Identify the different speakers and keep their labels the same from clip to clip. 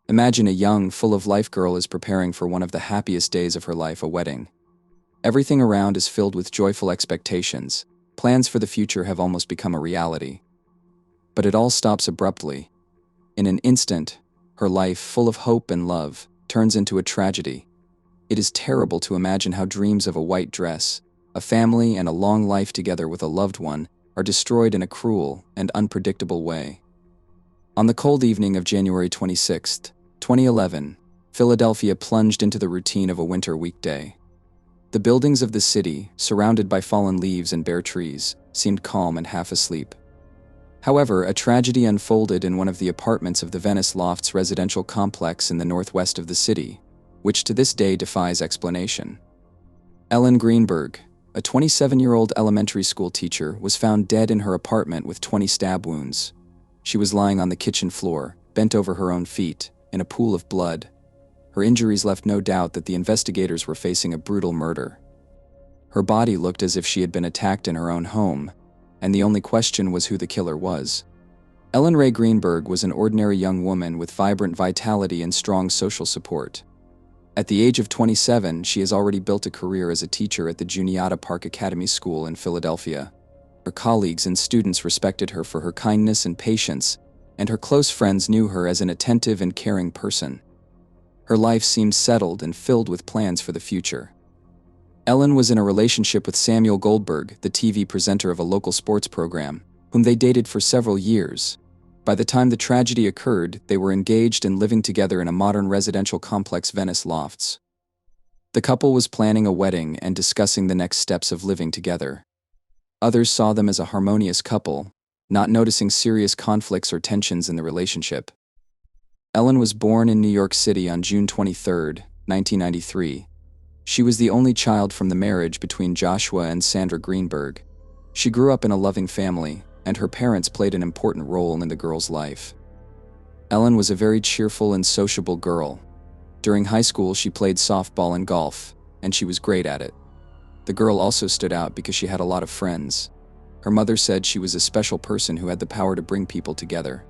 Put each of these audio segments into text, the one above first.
Speaker 1: Imagine a young, full-of-life girl is preparing for one of the happiest days of her life, a wedding. Everything around is filled with joyful expectations. Plans for the future have almost become a reality. But it all stops abruptly. In an instant, her life, full of hope and love, turns into a tragedy. It is terrible to imagine how dreams of a white dress, a family, and a long life together with a loved one are destroyed in a cruel and unpredictable way. On the cold evening of January 26, 2011, Philadelphia plunged into the routine of a winter weekday. The buildings of the city, surrounded by fallen leaves and bare trees, seemed calm and half asleep. However, a tragedy unfolded in one of the apartments of the Venice Lofts residential complex in the northwest of the city, which to this day defies explanation. Ellen Greenberg, a 27-year-old elementary school teacher, was found dead in her apartment with 20 stab wounds. She was lying on the kitchen floor, bent over her own feet, in a pool of blood. Her injuries left no doubt that the investigators were facing a brutal murder. Her body looked as if she had been attacked in her own home, and the only question was who the killer was. Ellen Ray Greenberg was an ordinary young woman with vibrant vitality and strong social support. At the age of 27, she has already built a career as a teacher at the Juniata Park Academy School in Philadelphia. Her colleagues and students respected her for her kindness and patience, and her close friends knew her as an attentive and caring person. Her life seemed settled and filled with plans for the future. Ellen was in a relationship with Samuel Goldberg, the TV presenter of a local sports program, whom they dated for several years. By the time the tragedy occurred, they were engaged and living together in a modern residential complex, Venice Lofts. The couple was planning a wedding and discussing the next steps of living together. Others saw them as a harmonious couple, not noticing serious conflicts or tensions in the relationship. Ellen was born in New York City on June 23, 1993. She was the only child from the marriage between Joshua and Sandra Greenberg. She grew up in a loving family, and her parents played an important role in the girl's life. Ellen was a very cheerful and sociable girl. During high school, she played softball and golf, and she was great at it. The girl also stood out because she had a lot of friends. Her mother said she was a special person who had the power to bring people together.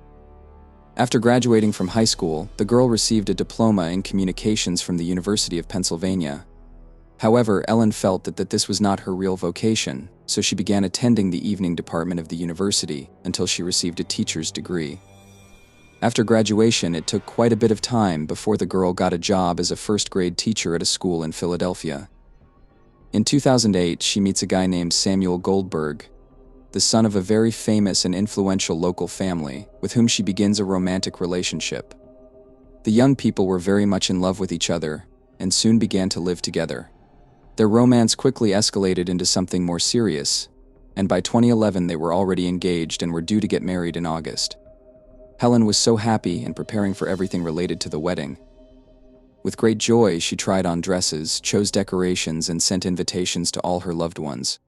Speaker 1: After graduating from high school, the girl received a diploma in communications from the University of Pennsylvania. However, Ellen felt that this was not her real vocation, so she began attending the evening department of the university until she received a teacher's degree. After graduation, it took quite a bit of time before the girl got a job as a first-grade teacher at a school in Philadelphia. In 2008, she meets a guy named Samuel Goldberg, the son of a very famous and influential local family, with whom she begins a romantic relationship. The young people were very much in love with each other, and soon began to live together. Their romance quickly escalated into something more serious, and by 2011 they were already engaged and were due to get married in August. Helen was so happy and preparing for everything related to the wedding. With great joy, she tried on dresses, chose decorations, and sent invitations to all her loved ones.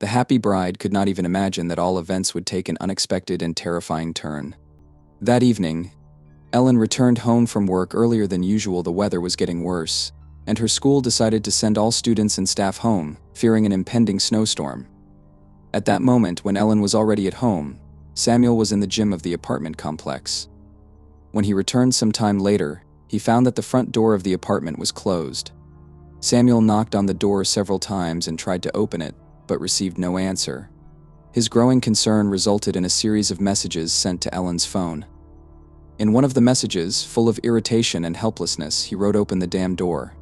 Speaker 1: The happy bride could not even imagine that all events would take an unexpected and terrifying turn. That evening, Ellen returned home from work earlier than usual. The weather was getting worse, and her school decided to send all students and staff home, fearing an impending snowstorm. At that moment, when Ellen was already at home, Samuel was in the gym of the apartment complex. When he returned some time later, he found that the front door of the apartment was closed. Samuel knocked on the door several times and tried to open it, but received no answer. His growing concern resulted in a series of messages sent to Ellen's phone. In one of the messages, full of irritation and helplessness, he wrote, "Open the damn door.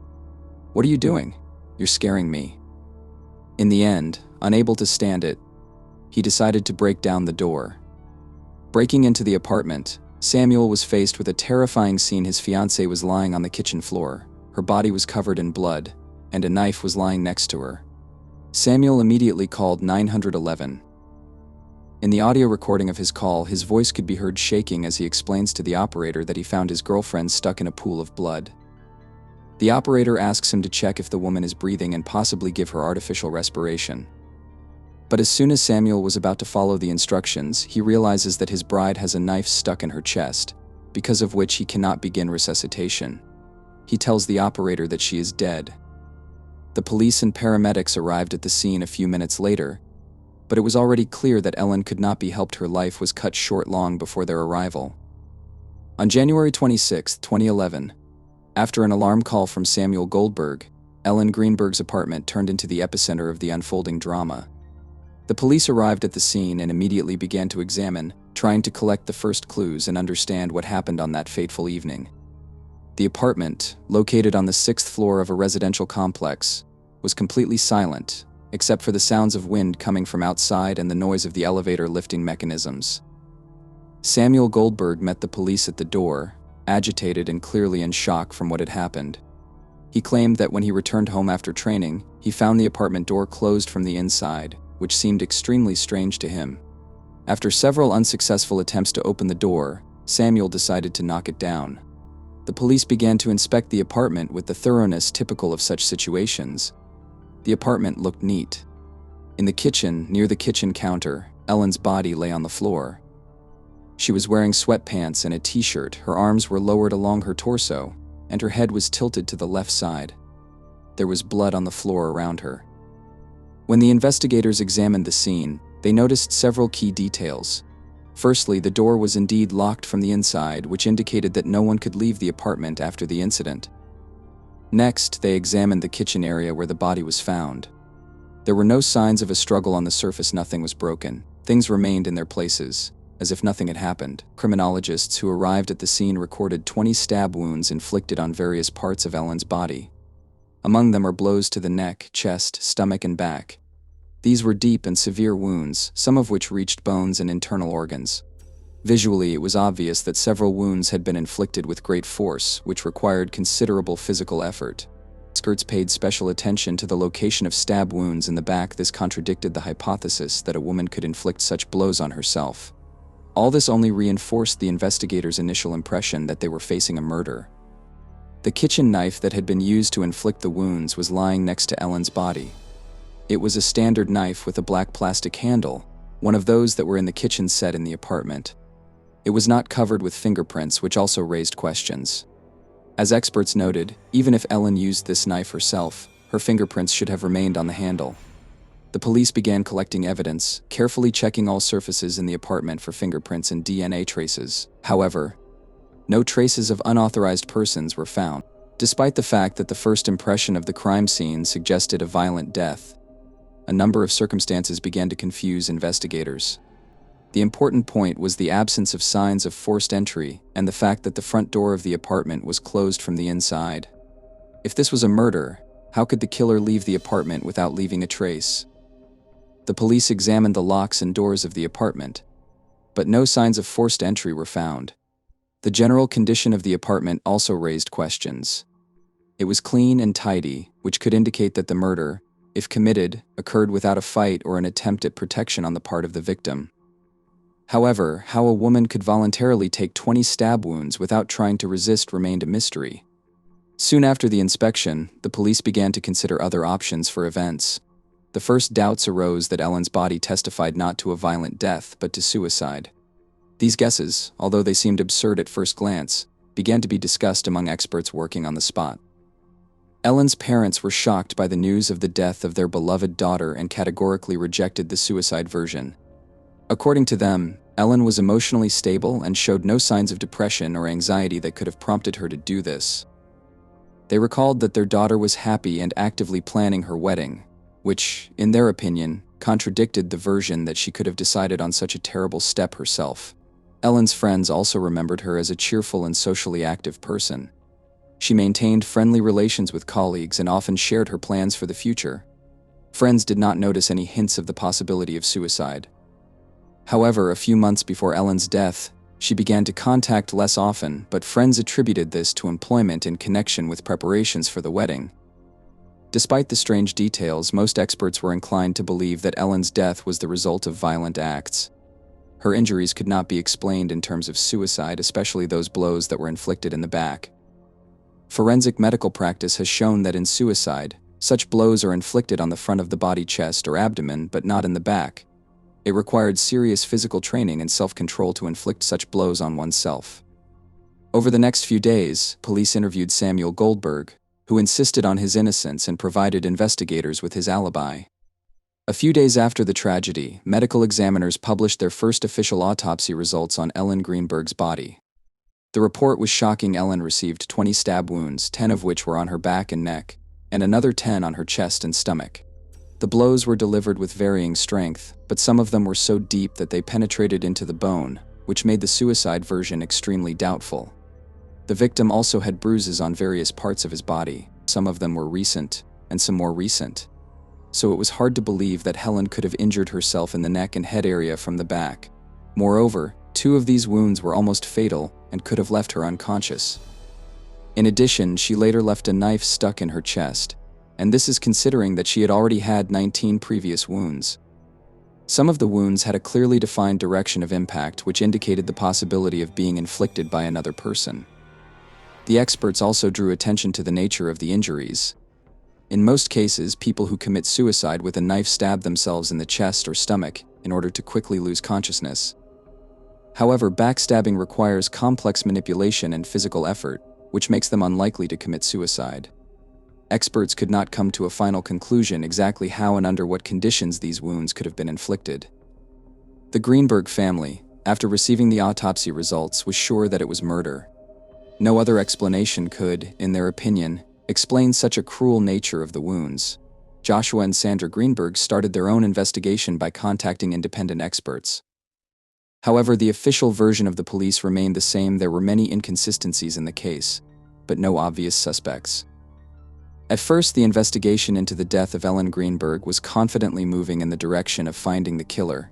Speaker 1: What are you doing? You're scaring me." In the end, unable to stand it, he decided to break down the door. Breaking into the apartment, Samuel was faced with a terrifying scene. His fiancée was lying on the kitchen floor. Her body was covered in blood, and a knife was lying next to her. Samuel immediately called 911. In the audio recording of his call, his voice could be heard shaking as he explains to the operator that he found his girlfriend stuck in a pool of blood. The operator asks him to check if the woman is breathing and possibly give her artificial respiration. But as soon as Samuel was about to follow the instructions, he realizes that his bride has a knife stuck in her chest, because of which he cannot begin resuscitation. He tells the operator that she is dead. The police and paramedics arrived at the scene a few minutes later, but it was already clear that Ellen could not be helped. Her life was cut short long before their arrival. On January 26, 2011, after an alarm call from Samuel Goldberg, Ellen Greenberg's apartment turned into the epicenter of the unfolding drama. The police arrived at the scene and immediately began to examine, trying to collect the first clues and understand what happened on that fateful evening. The apartment, located on the 6th floor of a residential complex, was completely silent, except for the sounds of wind coming from outside and the noise of the elevator lifting mechanisms. Samuel Goldberg met the police at the door, agitated and clearly in shock from what had happened. He claimed that when he returned home after training, he found the apartment door closed from the inside, which seemed extremely strange to him. After several unsuccessful attempts to open the door, Samuel decided to knock it down. The police began to inspect the apartment with the thoroughness typical of such situations. The apartment looked neat. In the kitchen, near the kitchen counter, Ellen's body lay on the floor. She was wearing sweatpants and a t-shirt, her arms were lowered along her torso, and her head was tilted to the left side. There was blood on the floor around her. When the investigators examined the scene, they noticed several key details. Firstly, the door was indeed locked from the inside, which indicated that no one could leave the apartment after the incident. Next, they examined the kitchen area where the body was found. There were no signs of a struggle on the surface, nothing was broken. Things remained in their places, as if nothing had happened. Criminologists who arrived at the scene recorded 20 stab wounds inflicted on various parts of Ellen's body. Among them are blows to the neck, chest, stomach, and back. These were deep and severe wounds, some of which reached bones and internal organs. Visually, it was obvious that several wounds had been inflicted with great force, which required considerable physical effort. Experts paid special attention to the location of stab wounds in the back. This contradicted the hypothesis that a woman could inflict such blows on herself. All this only reinforced the investigators' initial impression that they were facing a murder. The kitchen knife that had been used to inflict the wounds was lying next to Ellen's body. It was a standard knife with a black plastic handle, one of those that were in the kitchen set in the apartment. It was not covered with fingerprints, which also raised questions. As experts noted, even if Ellen used this knife herself, her fingerprints should have remained on the handle. The police began collecting evidence, carefully checking all surfaces in the apartment for fingerprints and DNA traces. However, no traces of unauthorized persons were found. Despite the fact that the first impression of the crime scene suggested a violent death, a number of circumstances began to confuse investigators. The important point was the absence of signs of forced entry and the fact that the front door of the apartment was closed from the inside. If this was a murder, how could the killer leave the apartment without leaving a trace? The police examined the locks and doors of the apartment, but no signs of forced entry were found. The general condition of the apartment also raised questions. It was clean and tidy, which could indicate that the murder, if committed, occurred without a fight or an attempt at protection on the part of the victim. However, how a woman could voluntarily take 20 stab wounds without trying to resist remained a mystery. Soon after the inspection, the police began to consider other options for events. The first doubts arose that Ellen's body testified not to a violent death, but to suicide. These guesses, although they seemed absurd at first glance, began to be discussed among experts working on the spot. Ellen's parents were shocked by the news of the death of their beloved daughter and categorically rejected the suicide version. According to them, Ellen was emotionally stable and showed no signs of depression or anxiety that could have prompted her to do this. They recalled that their daughter was happy and actively planning her wedding, which, in their opinion, contradicted the version that she could have decided on such a terrible step herself. Ellen's friends also remembered her as a cheerful and socially active person. She maintained friendly relations with colleagues and often shared her plans for the future. Friends did not notice any hints of the possibility of suicide. However, a few months before Ellen's death, she began to contact less often, but friends attributed this to employment in connection with preparations for the wedding. Despite the strange details, most experts were inclined to believe that Ellen's death was the result of violent acts. Her injuries could not be explained in terms of suicide, especially those blows that were inflicted in the back. Forensic medical practice has shown that in suicide, such blows are inflicted on the front of the body, chest, or abdomen, but not in the back. It required serious physical training and self-control to inflict such blows on oneself. Over the next few days, police interviewed Samuel Goldberg, who insisted on his innocence and provided investigators with his alibi. A few days after the tragedy, medical examiners published their first official autopsy results on Ellen Greenberg's body. The report was shocking. Ellen received 20 stab wounds, 10 of which were on her back and neck, and another 10 on her chest and stomach. The blows were delivered with varying strength, but some of them were so deep that they penetrated into the bone, which made the suicide version extremely doubtful. The victim also had bruises on various parts of his body. Some of them were recent, and some more recent. So it was hard to believe that Helen could have injured herself in the neck and head area from the back. Moreover, 2 of these wounds were almost fatal and could have left her unconscious. In addition, she later left a knife stuck in her chest, and this is considering that she had already had 19 previous wounds. Some of the wounds had a clearly defined direction of impact, which indicated the possibility of being inflicted by another person. The experts also drew attention to the nature of the injuries. In most cases, people who commit suicide with a knife stab themselves in the chest or stomach in order to quickly lose consciousness. However, backstabbing requires complex manipulation and physical effort, which makes them unlikely to commit suicide. Experts could not come to a final conclusion exactly how and under what conditions these wounds could have been inflicted. The Greenberg family, after receiving the autopsy results, was sure that it was murder. No other explanation could, in their opinion, explain such a cruel nature of the wounds. Joshua and Sandra Greenberg started their own investigation by contacting independent experts. However, the official version of the police remained the same. There were many inconsistencies in the case, but no obvious suspects. At first, the investigation into the death of Ellen Greenberg was confidently moving in the direction of finding the killer.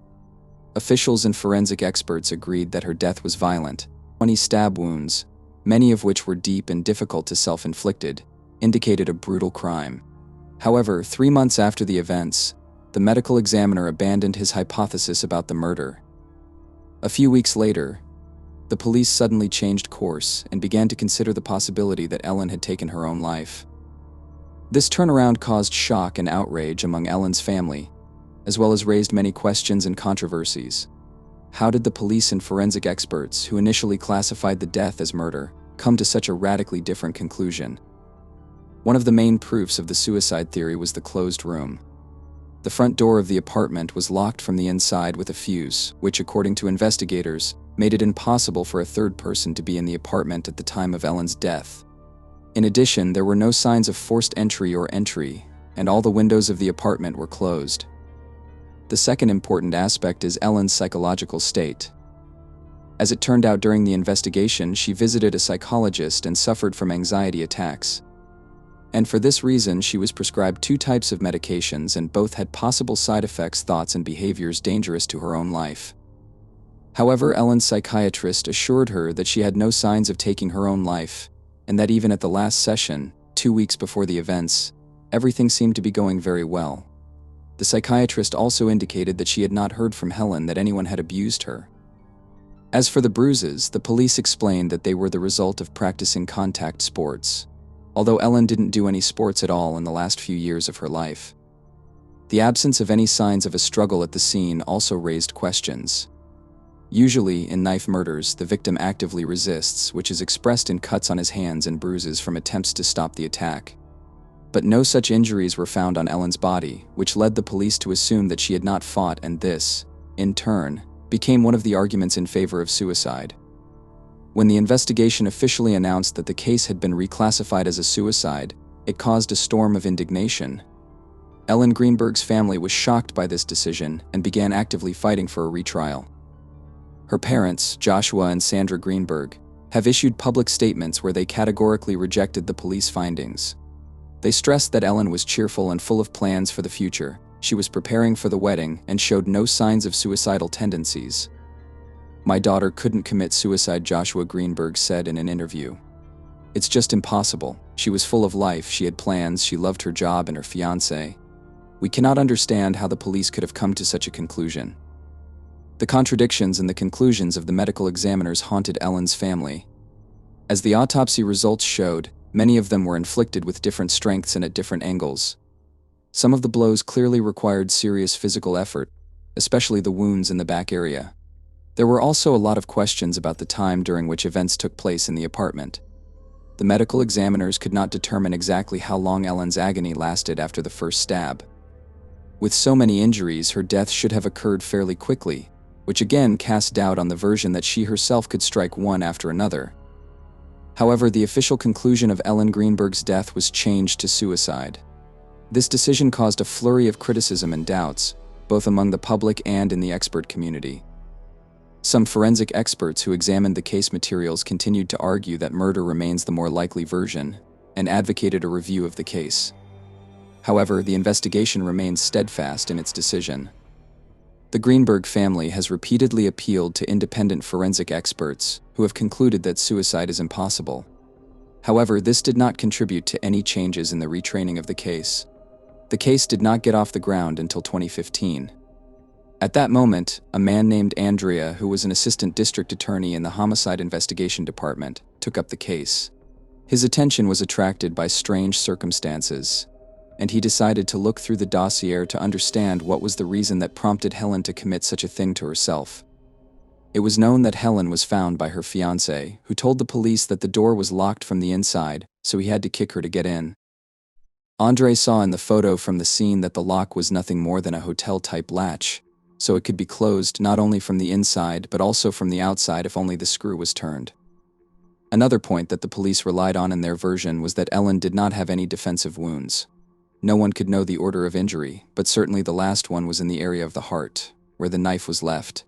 Speaker 1: Officials and forensic experts agreed that her death was violent. 20 stab wounds, many of which were deep and difficult to self-inflicted, indicated a brutal crime. However, 3 months after the events, the medical examiner abandoned his hypothesis about the murder. A few weeks later, the police suddenly changed course and began to consider the possibility that Ellen had taken her own life. This turnaround caused shock and outrage among Ellen's family, as well as raised many questions and controversies. How did the police and forensic experts, who initially classified the death as murder, come to such a radically different conclusion? One of the main proofs of the suicide theory was the closed room. The front door of the apartment was locked from the inside with a fuse, which, according to investigators, made it impossible for a third person to be in the apartment at the time of Ellen's death. In addition, there were no signs of forced entry, and all the windows of the apartment were closed. The second important aspect is Ellen's psychological state. As it turned out, during the investigation, she visited a psychologist and suffered from anxiety attacks. And for this reason, she was prescribed 2 types of medications, and both had possible side effects, thoughts, and behaviors dangerous to her own life. However, Ellen's psychiatrist assured her that she had no signs of taking her own life, and that even at the last session, 2 weeks before the events, everything seemed to be going very well. The psychiatrist also indicated that she had not heard from Helen that anyone had abused her. As for the bruises, the police explained that they were the result of practicing contact sports, although Ellen didn't do any sports at all in the last few years of her life. The absence of any signs of a struggle at the scene also raised questions. Usually, in knife murders, the victim actively resists, which is expressed in cuts on his hands and bruises from attempts to stop the attack. But no such injuries were found on Ellen's body, which led the police to assume that she had not fought, and this, in turn, became one of the arguments in favor of suicide. When the investigation officially announced that the case had been reclassified as a suicide, it caused a storm of indignation. Ellen Greenberg's family was shocked by this decision and began actively fighting for a retrial. Her parents, Joshua and Sandra Greenberg, have issued public statements where they categorically rejected the police findings. They stressed that Ellen was cheerful and full of plans for the future. She was preparing for the wedding and showed no signs of suicidal tendencies. "My daughter couldn't commit suicide," Joshua Greenberg said in an interview. "It's just impossible. She was full of life, she had plans, she loved her job and her fiancé. We cannot understand how the police could have come to such a conclusion." The contradictions in the conclusions of the medical examiners haunted Ellen's family. As the autopsy results showed, many of them were inflicted with different strengths and at different angles. Some of the blows clearly required serious physical effort, especially the wounds in the back area. There were also a lot of questions about the time during which events took place in the apartment. The medical examiners could not determine exactly how long Ellen's agony lasted after the first stab. With so many injuries, her death should have occurred fairly quickly, which again cast doubt on the version that she herself could strike one after another, However, the official conclusion of Ellen Greenberg's death was changed to suicide. This decision caused a flurry of criticism and doubts, both among the public and in the expert community. Some forensic experts who examined the case materials continued to argue that murder remains the more likely version, and advocated a review of the case. However, the investigation remains steadfast in its decision. The Greenberg family has repeatedly appealed to independent forensic experts who have concluded that suicide is impossible. However, this did not contribute to any changes in the retraining of the case. The case did not get off the ground until 2015. At that moment, a man named Andrea, who was an assistant district attorney in the Homicide Investigation Department, took up the case. His attention was attracted by strange circumstances, and he decided to look through the dossier to understand what was the reason that prompted Helen to commit such a thing to herself. It was known that Helen was found by her fiancé, who told the police that the door was locked from the inside, so he had to kick her to get in. Andre saw in the photo from the scene that the lock was nothing more than a hotel-type latch, so it could be closed not only from the inside but also from the outside if only the screw was turned. Another point that the police relied on in their version was that Ellen did not have any defensive wounds. No one could know the order of injury, but certainly the last one was in the area of the heart, where the knife was left.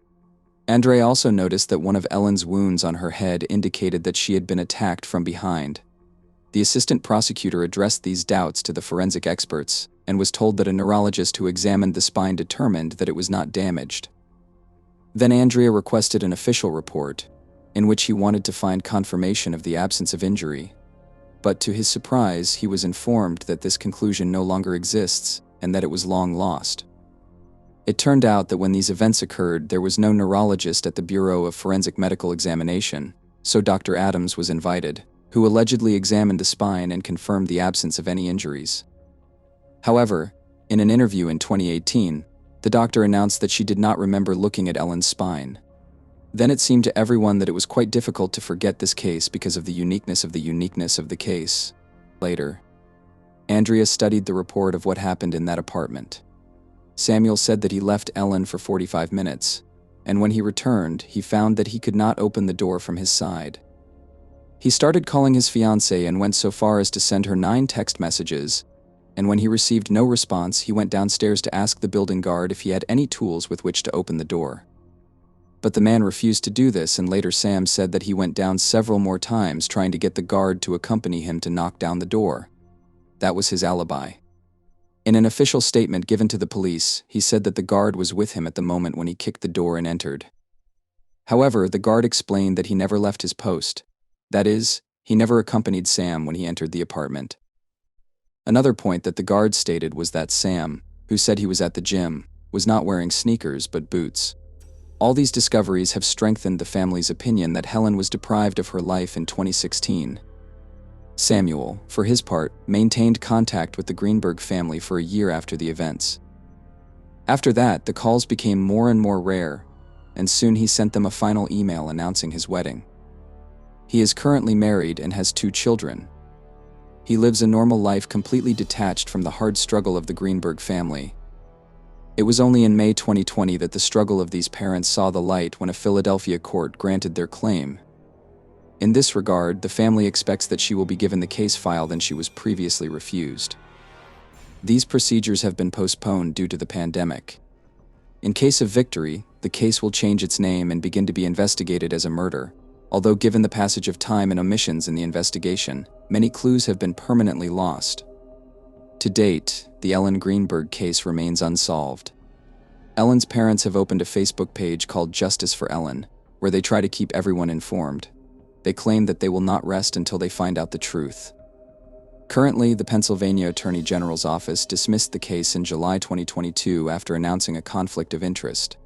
Speaker 1: Andre also noticed that one of Ellen's wounds on her head indicated that she had been attacked from behind. The assistant prosecutor addressed these doubts to the forensic experts and was told that a neurologist who examined the spine determined that it was not damaged. Then Andrea requested an official report, in which he wanted to find confirmation of the absence of injury. But to his surprise, he was informed that this conclusion no longer exists and that it was long lost. It turned out that when these events occurred, there was no neurologist at the Bureau of Forensic Medical Examination, so Dr. Adams was invited, who allegedly examined the spine and confirmed the absence of any injuries. However, in an interview in 2018, the doctor announced that she did not remember looking at Ellen's spine. Then it seemed to everyone that it was quite difficult to forget this case because of the uniqueness of the case. Later, Andrea studied the report of what happened in that apartment. Samuel said that he left Ellen for 45 minutes, and when he returned, he found that he could not open the door from his side. He started calling his fiancée and went so far as to send her 9 text messages, and when he received no response, he went downstairs to ask the building guard if he had any tools with which to open the door. But the man refused to do this, and later Sam said that he went down several more times trying to get the guard to accompany him to knock down the door. That was his alibi. In an official statement given to the police, he said that the guard was with him at the moment when he kicked the door and entered. However, the guard explained that he never left his post. That is, he never accompanied Sam when he entered the apartment. Another point that the guard stated was that Sam, who said he was at the gym, was not wearing sneakers but boots. All these discoveries have strengthened the family's opinion that Helen was deprived of her life in 2016. Samuel, for his part, maintained contact with the Greenberg family for a year after the events. After that, the calls became more and more rare, and soon he sent them a final email announcing his wedding. He is currently married and has 2 children. He lives a normal life completely detached from the hard struggle of the Greenberg family. It was only in May 2020 that the struggle of these parents saw the light when a Philadelphia court granted their claim. In this regard, the family expects that she will be given the case file than she was previously refused. These procedures have been postponed due to the pandemic. In case of victory, the case will change its name and begin to be investigated as a murder, although given the passage of time and omissions in the investigation, many clues have been permanently lost. To date, the Ellen Greenberg case remains unsolved. Ellen's parents have opened a Facebook page called Justice for Ellen, where they try to keep everyone informed. They claim that they will not rest until they find out the truth. Currently, the Pennsylvania Attorney General's office dismissed the case in July 2022 after announcing a conflict of interest.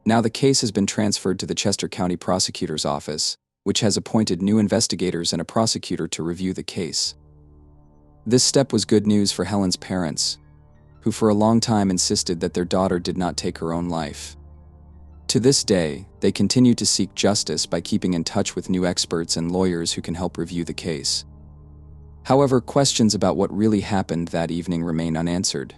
Speaker 1: Now the case has been transferred to the Chester County Prosecutor's Office, which has appointed new investigators and a prosecutor to review the case. This step was good news for Helen's parents, who for a long time insisted that their daughter did not take her own life. To this day, they continue to seek justice by keeping in touch with new experts and lawyers who can help review the case. However, questions about what really happened that evening remain unanswered.